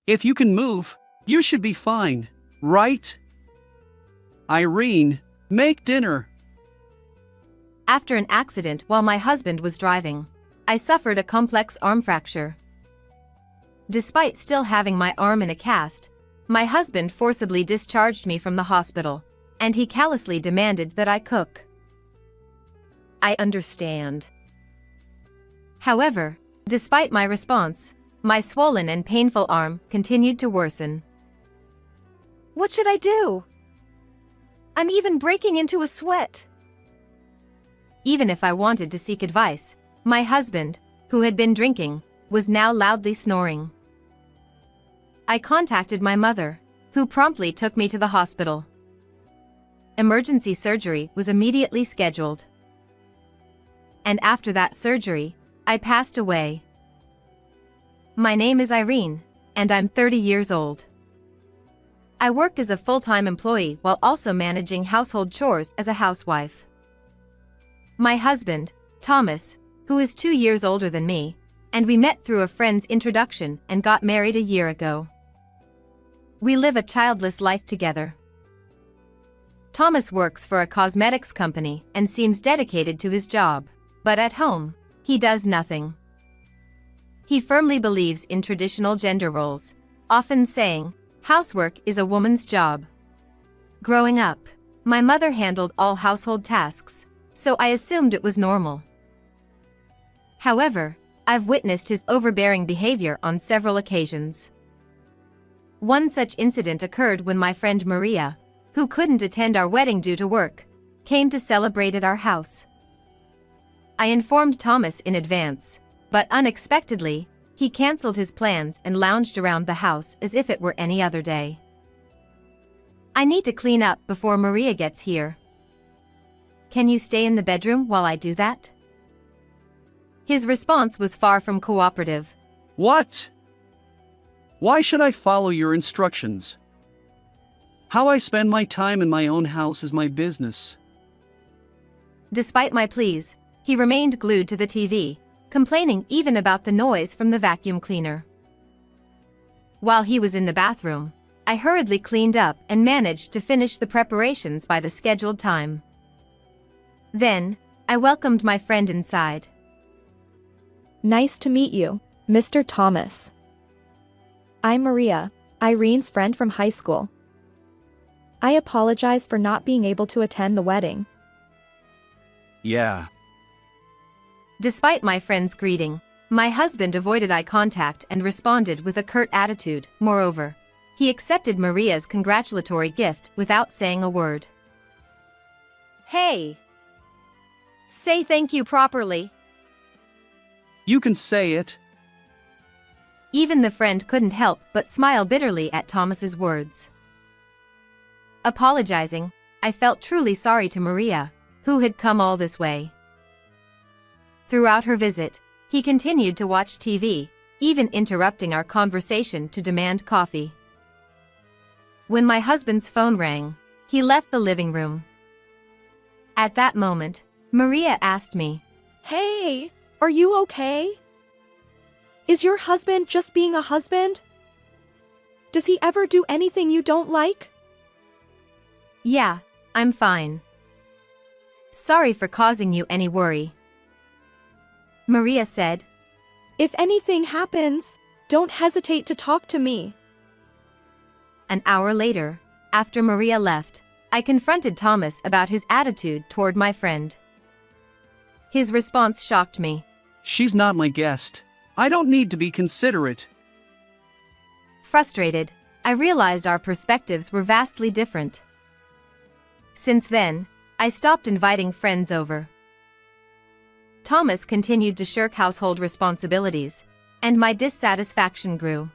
If you can move, you should be fine, right? Irene, make dinner. After an accident while my husband was driving, I suffered a complex arm fracture. Despite still having my arm in a cast, my husband forcibly discharged me from the hospital, and he callously demanded that I cook. I understand. However, despite my response, my swollen and painful arm continued to worsen. What should I do? I'm even breaking into a sweat. Even if I wanted to seek advice, my husband, who had been drinking, was now loudly snoring. I contacted my mother, who promptly took me to the hospital. Emergency surgery was immediately scheduled. And after that surgery, I passed away. My name is Irene, and I'm 30 years old. I work as a full-time employee while also managing household chores as a housewife. My husband, Thomas, who is 2 years older than me, and we met through a friend's introduction and got married a year ago. We live a childless life together. Thomas works for a cosmetics company and seems dedicated to his job, but at home, he does nothing. He firmly believes in traditional gender roles, often saying, "Housework is a woman's job." Growing up, my mother handled all household tasks, so I assumed it was normal. However, I've witnessed his overbearing behavior on several occasions. One such incident occurred when my friend Maria, who couldn't attend our wedding due to work, came to celebrate at our house. I informed Thomas in advance, but unexpectedly, he canceled his plans and lounged around the house as if it were any other day. I need to clean up before Maria gets here. Can you stay in the bedroom while I do that? His response was far from cooperative. What? Why should I follow your instructions? How I spend my time in my own house is my business. Despite my pleas, he remained glued to the TV, complaining even about the noise from the vacuum cleaner. While he was in the bathroom, I hurriedly cleaned up and managed to finish the preparations by the scheduled time. Then, I welcomed my friend inside. Nice to meet you, Mr. Thomas. I'm Maria, Irene's friend from high school. I apologize for not being able to attend the wedding. Yeah. Despite my friend's greeting, my husband avoided eye contact and responded with a curt attitude. Moreover, he accepted Maria's congratulatory gift without saying a word. Hey! Say thank you properly. You can say it. Even the friend couldn't help but smile bitterly at Thomas's words. Apologizing, I felt truly sorry to Maria, who had come all this way. Throughout her visit, he continued to watch TV, even interrupting our conversation to demand coffee. When my husband's phone rang, he left the living room. At that moment, Maria asked me, Hey, are you okay? Is your husband just being a husband? Does he ever do anything you don't like? Yeah, I'm fine. Sorry for causing you any worry. Maria said. If anything happens, don't hesitate to talk to me. An hour later, after Maria left, I confronted Thomas about his attitude toward my friend. His response shocked me. She's not my guest. I don't need to be considerate. Frustrated, I realized our perspectives were vastly different. Since then, I stopped inviting friends over. Thomas continued to shirk household responsibilities, and my dissatisfaction grew.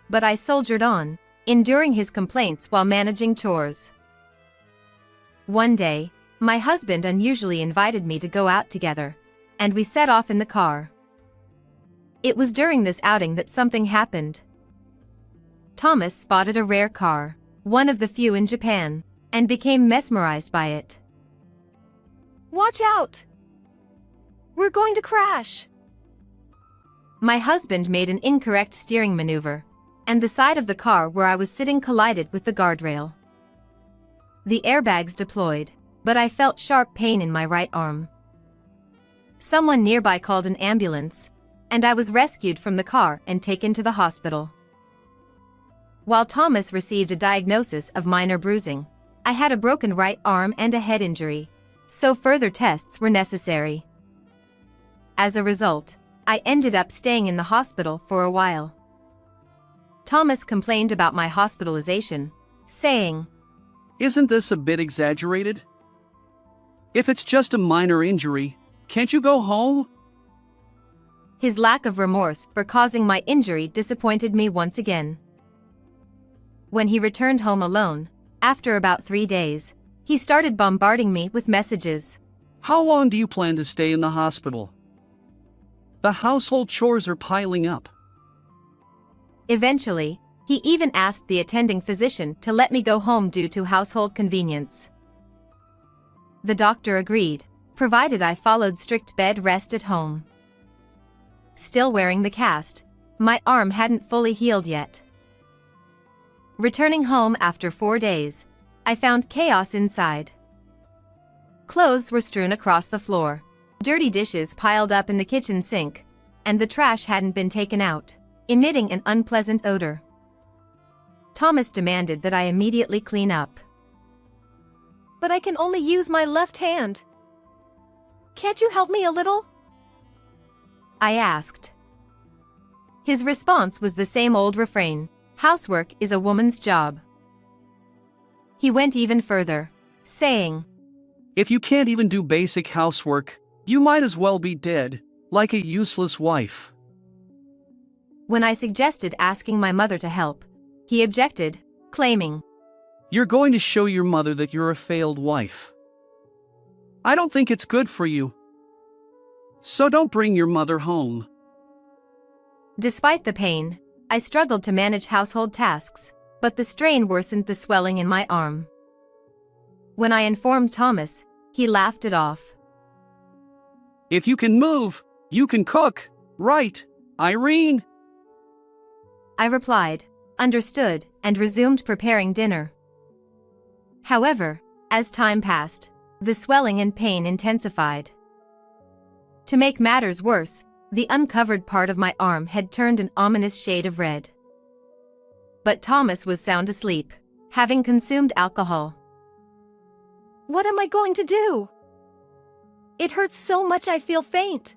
But I soldiered on, enduring his complaints while managing chores. One day, my husband unusually invited me to go out together, and we set off in the car. It was during this outing that something happened. Thomas spotted a rare car, one of the few in Japan, and became mesmerized by it. Watch out! We're going to crash! My husband made an incorrect steering maneuver, and the side of the car where I was sitting collided with the guardrail. The airbags deployed, but I felt sharp pain in my right arm. Someone nearby called an ambulance, and I was rescued from the car and taken to the hospital. While Thomas received a diagnosis of minor bruising, I had a broken right arm and a head injury, so further tests were necessary. As a result, I ended up staying in the hospital for a while. Thomas complained about my hospitalization, saying, Isn't this a bit exaggerated? If it's just a minor injury, can't you go home? His lack of remorse for causing my injury disappointed me once again. When he returned home alone, after about 3 days, he started bombarding me with messages. How long do you plan to stay in the hospital? The household chores are piling up. Eventually, he even asked the attending physician to let me go home due to household convenience. The doctor agreed, provided I followed strict bed rest at home. Still wearing the cast, my arm hadn't fully healed yet. Returning home after 4 days, I found chaos inside. Clothes were strewn across the floor, dirty dishes piled up in the kitchen sink, and the trash hadn't been taken out, emitting an unpleasant odor. Thomas demanded that I immediately clean up. But I can only use my left hand. Can't you help me a little? I asked. His response was the same old refrain: housework is a woman's job. He went even further, saying, If you can't even do basic housework, you might as well be dead, like a useless wife. When I suggested asking my mother to help, he objected, claiming, You're going to show your mother that you're a failed wife. I don't think it's good for you. So don't bring your mother home. Despite the pain, I struggled to manage household tasks, but the strain worsened the swelling in my arm. When I informed Thomas, he laughed it off. If you can move, you can cook, right, Irene? I replied, understood, and resumed preparing dinner. However, as time passed, the swelling and pain intensified. To make matters worse, the uncovered part of my arm had turned an ominous shade of red. But Thomas was sound asleep, having consumed alcohol. What am I going to do? It hurts so much I feel faint.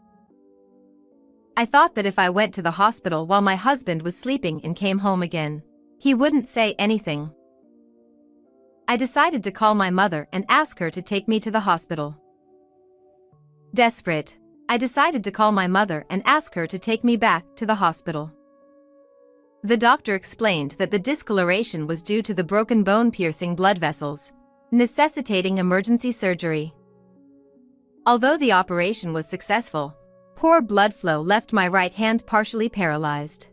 I thought that if I went to the hospital while my husband was sleeping and came home again, he wouldn't say anything. I decided to call my mother and ask her to take me to the hospital. Desperate, I decided to call my mother and ask her to take me back to the hospital. The doctor explained that the discoloration was due to the broken bone piercing blood vessels, necessitating emergency surgery. Although the operation was successful, poor blood flow left my right hand partially paralyzed.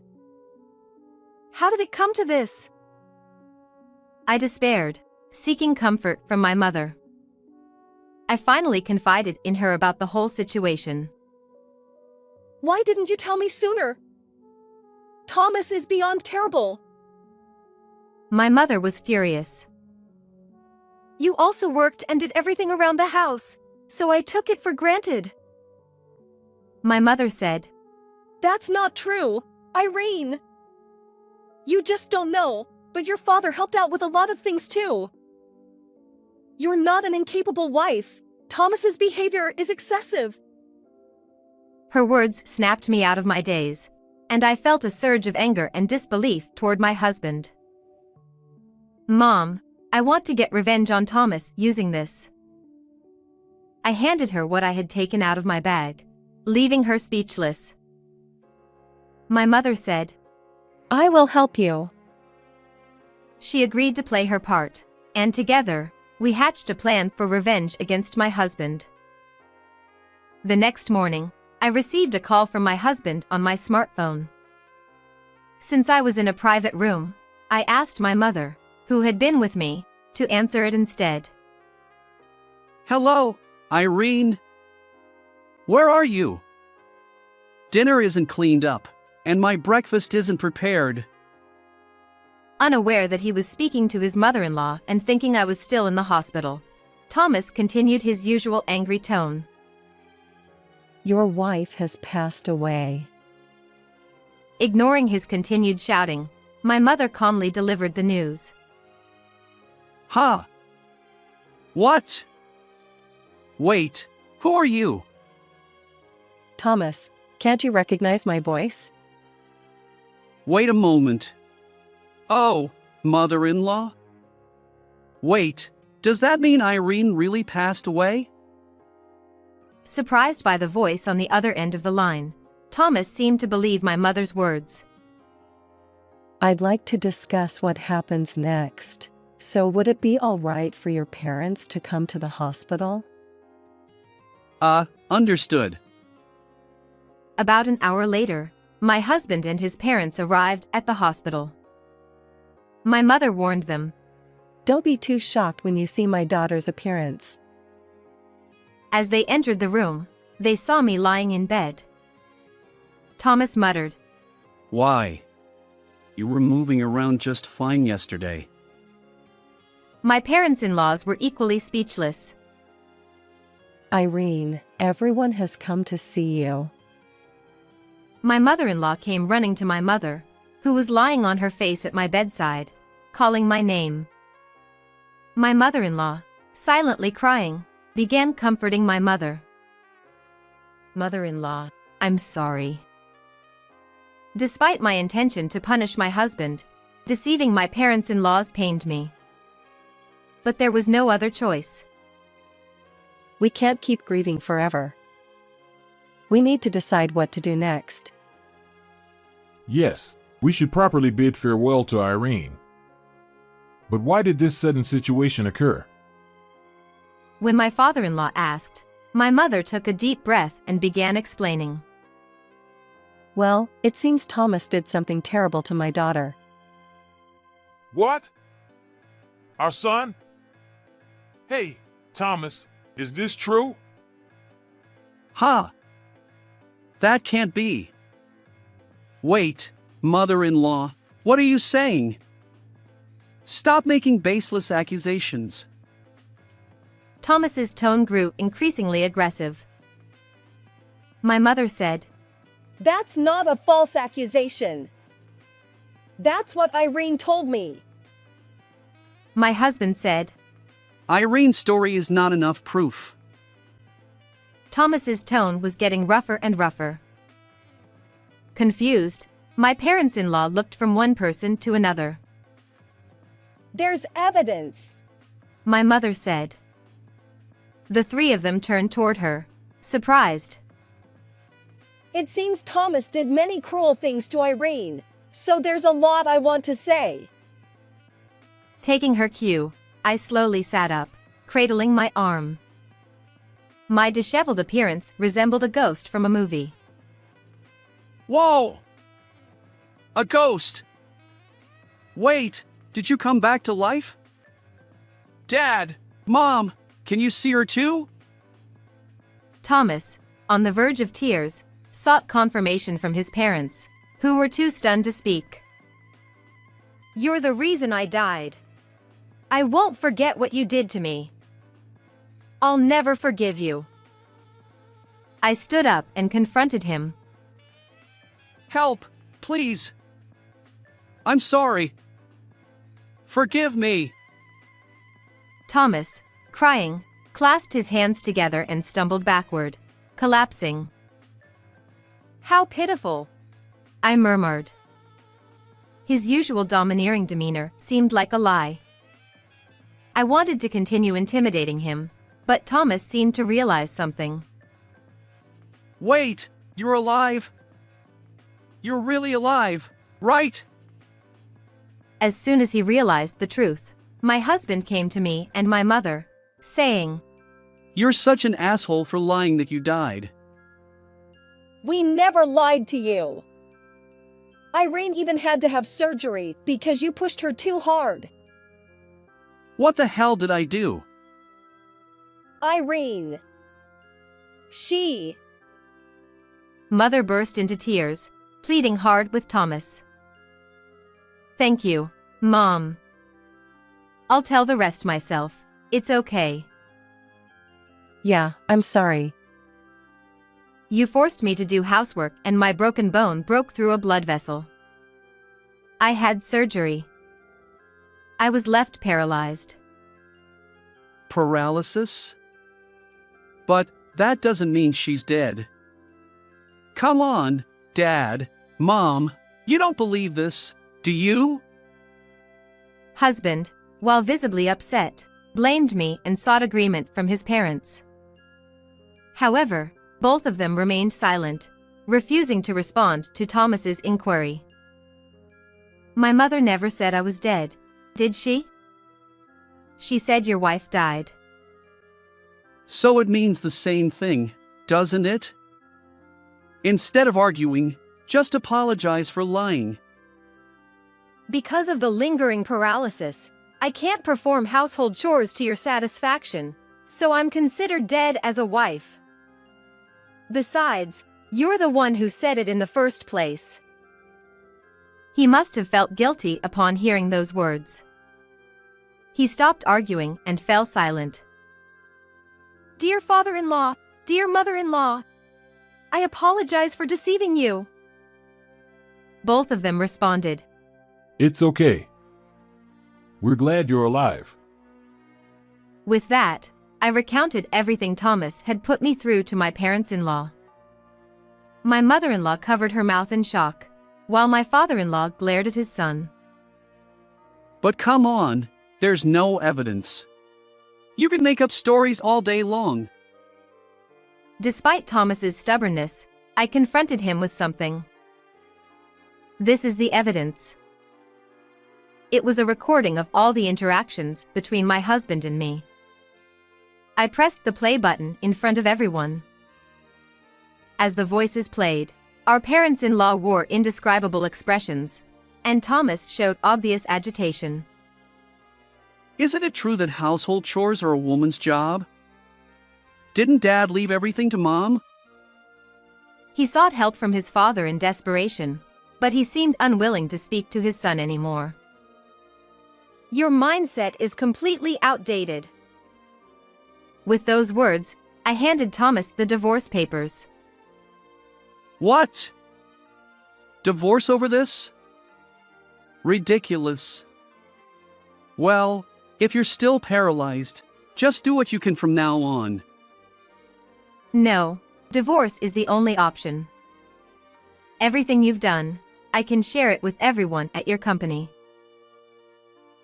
How did it come to this? I despaired, seeking comfort from my mother. I finally confided in her about the whole situation. Why didn't you tell me sooner? Thomas is beyond terrible. My mother was furious. You also worked and did everything around the house, so I took it for granted. My mother said, That's not true, Irene. You just don't know, but your father helped out with a lot of things too. You're not an incapable wife. Thomas's behavior is excessive. Her words snapped me out of my daze, and I felt a surge of anger and disbelief toward my husband. Mom, I want to get revenge on Thomas using this. I handed her what I had taken out of my bag, leaving her speechless. My mother said, I will help you. She agreed to play her part, and together, we hatched a plan for revenge against my husband. The next morning, I received a call from my husband on my smartphone. Since I was in a private room, I asked my mother, who had been with me, to answer it instead. Hello, Irene. Where are you? Dinner isn't cleaned up, and my breakfast isn't prepared. Unaware that he was speaking to his mother-in-law and thinking I was still in the hospital, Thomas continued his usual angry tone. Your wife has passed away. Ignoring his continued shouting, my mother calmly delivered the news. Huh? What? Wait, who are you? Thomas, can't you recognize my voice? Wait a moment. Oh, mother-in-law? Wait, does that mean Irene really passed away? Surprised by the voice on the other end of the line, Thomas seemed to believe my mother's words. I'd like to discuss what happens next. So would it be all right for your parents to come to the hospital? Understood. About an hour later, my husband and his parents arrived at the hospital. My mother warned them. Don't be too shocked when you see my daughter's appearance. As they entered the room, they saw me lying in bed. Thomas muttered. Why? You were moving around just fine yesterday. My parents-in-laws were equally speechless. Irene, everyone has come to see you. My mother-in-law came running to my mother, who was lying on her face at my bedside, calling my name. My mother-in-law, silently crying, began comforting my mother. Mother-in-law, I'm sorry. Despite my intention to punish my husband, deceiving my parents-in-laws pained me. But there was no other choice. We can't keep grieving forever. We need to decide what to do next. Yes, we should properly bid farewell to Irene. But why did this sudden situation occur? When my father-in-law asked, my mother took a deep breath and began explaining. Well, it seems Thomas did something terrible to my daughter. What? Our son? Hey, Thomas, is this true? Huh? That can't be. Wait, mother-in-law, what are you saying? Stop making baseless accusations. Thomas's tone grew increasingly aggressive. My mother said, That's not a false accusation. That's what Irene told me. My husband said, Irene's story is not enough proof. Thomas's tone was getting rougher and rougher. Confused, my parents-in-law looked from one person to another. There's evidence. My mother said. The three of them turned toward her, surprised. It seems Thomas did many cruel things to Irene, so there's a lot I want to say. Taking her cue, I slowly sat up, cradling my arm. My disheveled appearance resembled a ghost from a movie. Whoa! A ghost! Wait, did you come back to life? Dad! Mom! Can you see her too? Thomas, on the verge of tears, sought confirmation from his parents, who were too stunned to speak. You're the reason I died. I won't forget what you did to me. I'll never forgive you. I stood up and confronted him. Help, please. I'm sorry. Forgive me. Thomas, crying, clasped his hands together and stumbled backward, collapsing. How pitiful, I murmured. His usual domineering demeanor seemed like a lie. I wanted to continue intimidating him, but Thomas seemed to realize something. Wait, you're alive? You're really alive, right? As soon as he realized the truth, my husband came to me and my mother, saying, You're such an asshole for lying that you died. We never lied to you. Irene even had to have surgery because you pushed her too hard. What the hell did I do? Irene. She. Mother burst into tears, pleading hard with Thomas. Thank you, Mom. I'll tell the rest myself. It's okay. Yeah, I'm sorry. You forced me to do housework and my broken bone broke through a blood vessel. I had surgery. I was left paralyzed. Paralysis? But that doesn't mean she's dead. Come on, Dad, Mom, you don't believe this, do you? Husband, while visibly upset, blamed me and sought agreement from his parents. However, both of them remained silent, refusing to respond to Thomas's inquiry. My mother never said I was dead, did she? She said your wife died. So it means the same thing, doesn't it? Instead of arguing, just apologize for lying. Because of the lingering paralysis, I can't perform household chores to your satisfaction, so I'm considered dead as a wife. Besides, you're the one who said it in the first place. He must have felt guilty upon hearing those words. He stopped arguing and fell silent. Dear father-in-law, dear mother-in-law, I apologize for deceiving you. Both of them responded. It's okay. We're glad you're alive. With that, I recounted everything Thomas had put me through to my parents-in-law. My mother-in-law covered her mouth in shock, while my father-in-law glared at his son. But come on, there's no evidence. You can make up stories all day long. Despite Thomas's stubbornness, I confronted him with something. This is the evidence. It was a recording of all the interactions between my husband and me. I pressed the play button in front of everyone. As the voices played, our parents-in-law wore indescribable expressions, and Thomas showed obvious agitation. Isn't it true that household chores are a woman's job? Didn't Dad leave everything to Mom? He sought help from his father in desperation, but he seemed unwilling to speak to his son anymore. Your mindset is completely outdated. With those words, I handed Thomas the divorce papers. What? Divorce over this? Ridiculous. Well, if you're still paralyzed, just do what you can from now on. No, divorce is the only option. Everything you've done, I can share it with everyone at your company.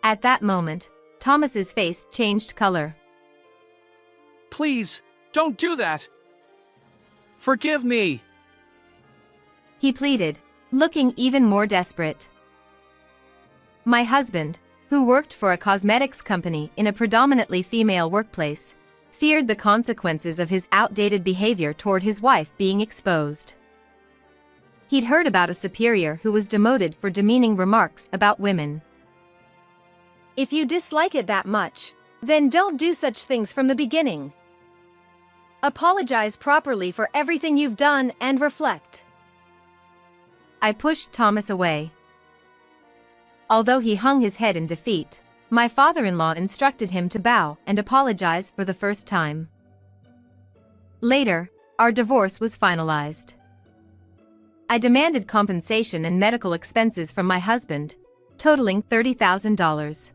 At that moment, Thomas's face changed color. Please, don't do that. Forgive me. He pleaded, looking even more desperate. My husband, who worked for a cosmetics company in a predominantly female workplace, feared the consequences of his outdated behavior toward his wife being exposed. He'd heard about a superior who was demoted for demeaning remarks about women. If you dislike it that much, then don't do such things from the beginning. Apologize properly for everything you've done and reflect. I pushed Thomas away. Although he hung his head in defeat, my father-in-law instructed him to bow and apologize for the first time. Later, our divorce was finalized. I demanded compensation and medical expenses from my husband, totaling $30,000.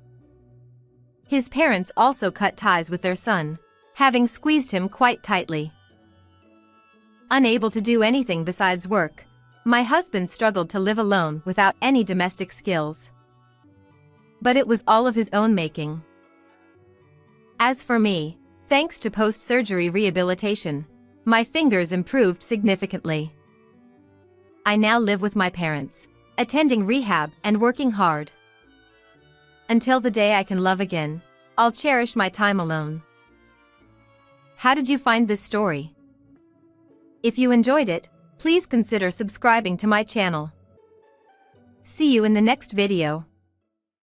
His parents also cut ties with their son, having squeezed him quite tightly. Unable to do anything besides work, my husband struggled to live alone without any domestic skills. But it was all of his own making. As for me, thanks to post-surgery rehabilitation, my fingers improved significantly. I now live with my parents, attending rehab and working hard. Until the day I can love again, I'll cherish my time alone. How did you find this story? If you enjoyed it, please consider subscribing to my channel. See you in the next video.